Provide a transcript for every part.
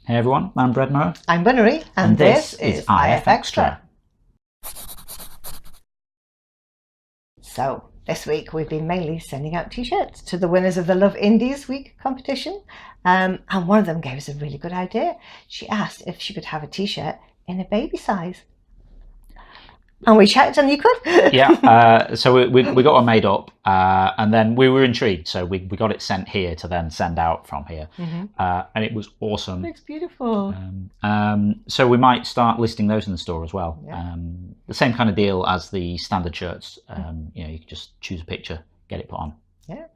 Hey everyone, I'm Bredmo. I'm Bunnery, and this is IFXtra. So, this week we've been mainly sending out t-shirts to the winners of the Love Indies Week competition. And one of them gave us a really good idea. She asked if she could have a t-shirt in a baby size. And we checked and you could. Yeah, so we got one made up and then we were intrigued. So we got it sent here to then send out from here. And it was awesome. It looks beautiful. So we might start listing those in the store as well. Yeah. The same kind of deal as the standard shirts. You can just choose a picture, get it put on. Yeah.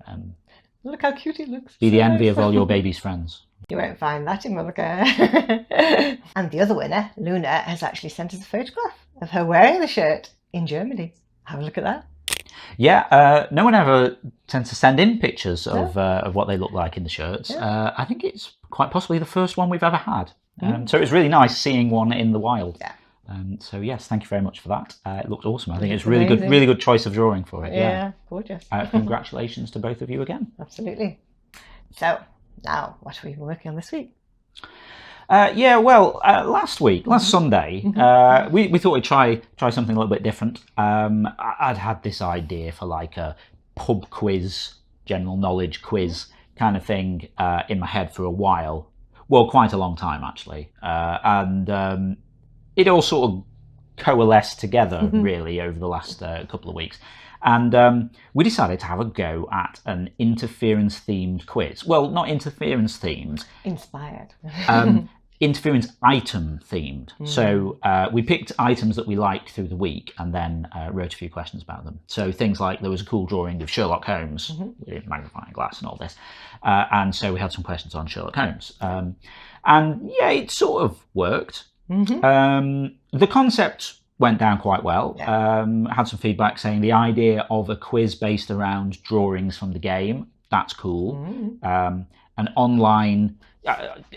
Look how cute it looks. Be the envy of all your baby's friends. You won't find that in Mothercare. And the other winner, Luna, has actually sent us a photograph of her wearing the shirt in Germany. Have a look at that. Yeah, no one ever tends to send in pictures of what they look like in the shirts. Yeah. I think it's quite possibly the first one we've ever had. So it was really nice seeing one in the wild. Yeah. So yes, thank you very much for that. It looked awesome. I think it's amazing. really good choice of drawing for it. Yeah, gorgeous. Congratulations to both of you again. Absolutely. So now, what have we been working on this week? Last Sunday, we thought we'd try something a little bit different. I'd had this idea for like a pub quiz, general knowledge quiz kind of thing in my head for a while. Well, quite a long time actually. And it all sort of coalesced together really over the last couple of weeks. And we decided to have a go at an interference-themed quiz. Well, not interference-themed. Inspired. Interference item-themed. So we picked items that we liked through the week and then wrote a few questions about them. So things like there was a cool drawing of Sherlock Holmes with magnifying glass and all this. And so we had some questions on Sherlock Holmes. And yeah, it sort of worked. The concept went down quite well. Had some feedback saying the idea of a quiz based around drawings from the game, that's cool. An online,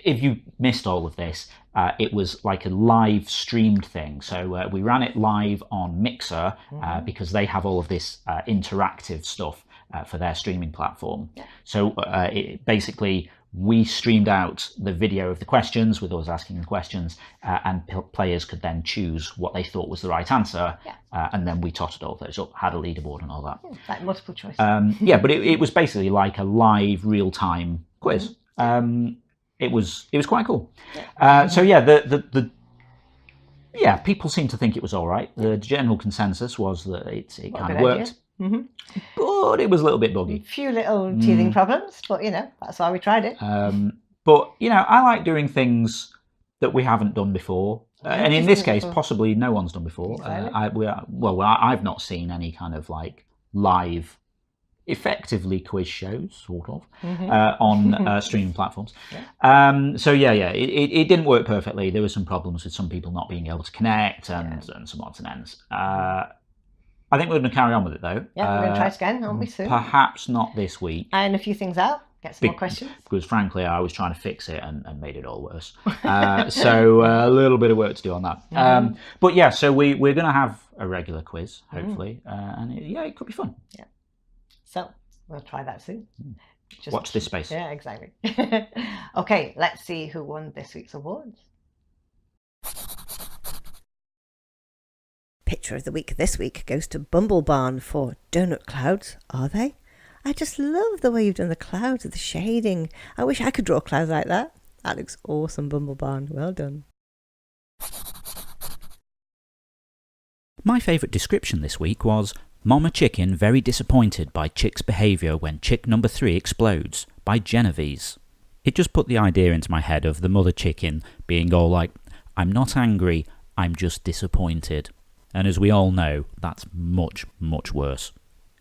if you missed all of this, it was like a live streamed thing. So we ran it live on Mixer because they have all of this interactive stuff for their streaming platform. So basically, we streamed out the video of the questions with us asking the questions, and players could then choose what they thought was the right answer, and then we totted all those up, had a leaderboard and all that. Like multiple choice. But it was basically like a live, real-time quiz. It was quite cool. People seem to think it was all right. The general consensus was that it kind of worked. But it was a little bit buggy. A few little teething problems, but that's why we tried it. But I like doing things that we haven't done before, and in this case, possibly no one's done before. Exactly. I've not seen any kind of like live, effectively quiz shows, sort of, on streaming platforms. It didn't work perfectly. There were some problems with some people not being able to connect and some odds and ends. I think we're going to carry on with it though. Yeah, we're going to try it again, aren't we, soon? Perhaps not this week. And a few things out, get some more questions. Because frankly, I was trying to fix it and made it all worse. So a little bit of work to do on that. But yeah, so we're going to have a regular quiz, hopefully. And it could be fun. Yeah. So we'll try that soon. Just watch this space. Yeah, exactly. Okay, let's see who won this week's awards. Picture of the week this week goes to Bumblebarn for donut clouds, are they? I just love the way you've done the clouds with the shading. I wish I could draw clouds like that. That looks awesome, Bumblebarn. Well done. My favourite description this week was Mama Chicken very disappointed by chick's behaviour when chick number 3 explodes by Genovese. It just put the idea into my head of the mother chicken being all like, I'm not angry, I'm just disappointed. And as we all know, that's much, much worse.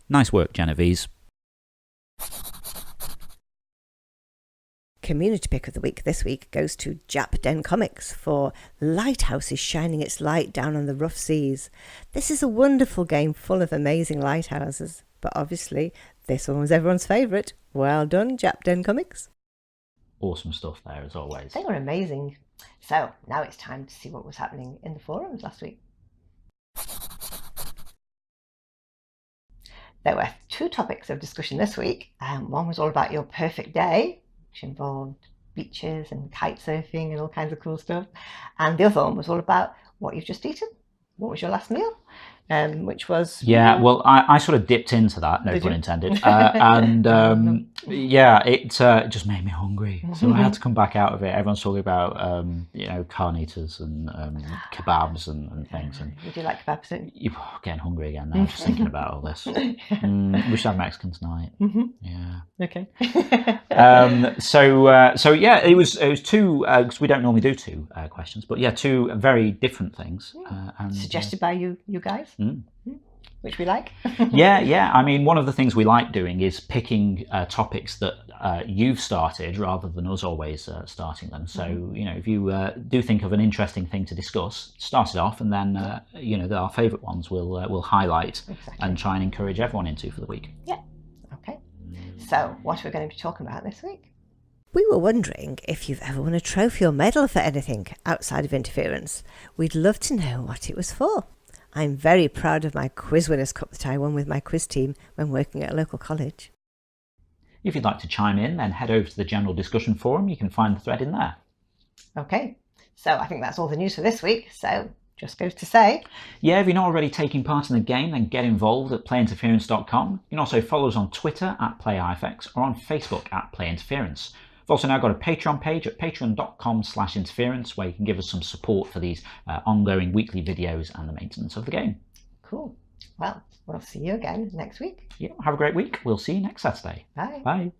Nice work, Genovese. Community pick of the week this week goes to Jap Den Comics for Lighthouse is shining its light down on the rough seas. This is a wonderful game full of amazing lighthouses, but obviously this one was everyone's favourite. Well done, Jap Den Comics. Awesome stuff there, as always. They were amazing. So now it's time to see what was happening in the forums last week. There were 2 topics of discussion this week. One was all about your perfect day, which involved beaches and kite surfing and all kinds of cool stuff. And the other one was all about what you've just eaten. What was your last meal? Which was... Yeah, well, I sort of dipped into that, no pun intended. Yeah, it just made me hungry. So I had to come back out of it. Everyone's talking about, carnitas and kebabs and things. And would you like kebabs too? You're getting hungry again now, just thinking about all this. We should have Mexican tonight. Yeah. Okay. So yeah, it was two, because we don't normally do two questions, but yeah, two very different things. And, suggested by you guys. Which we like. yeah. I mean, one of the things we like doing is picking topics that you've started rather than us always starting them. So, if you do think of an interesting thing to discuss, start it off, and then, our favourite ones we'll highlight and try and encourage everyone into for the week. Yeah. Okay. So, what are we going to be talking about this week? We were wondering if you've ever won a trophy or medal for anything outside of interference. We'd love to know what it was for. I'm very proud of my Quiz Winners Cup that I won with my quiz team when working at a local college. If you'd like to chime in, then head over to the general discussion forum. You can find the thread in there. Okay, so I think that's all the news for this week. So just goes to say... Yeah, if you're not already taking part in the game, then get involved at playinterference.com. You can also follow us on Twitter at PlayIFX or on Facebook at PlayInterference. We've also now got a Patreon page at patreon.com/interference where you can give us some support for these ongoing weekly videos and the maintenance of the game. Cool. Well, we'll see you again next week. Yeah, have a great week. We'll see you next Saturday. Bye. Bye.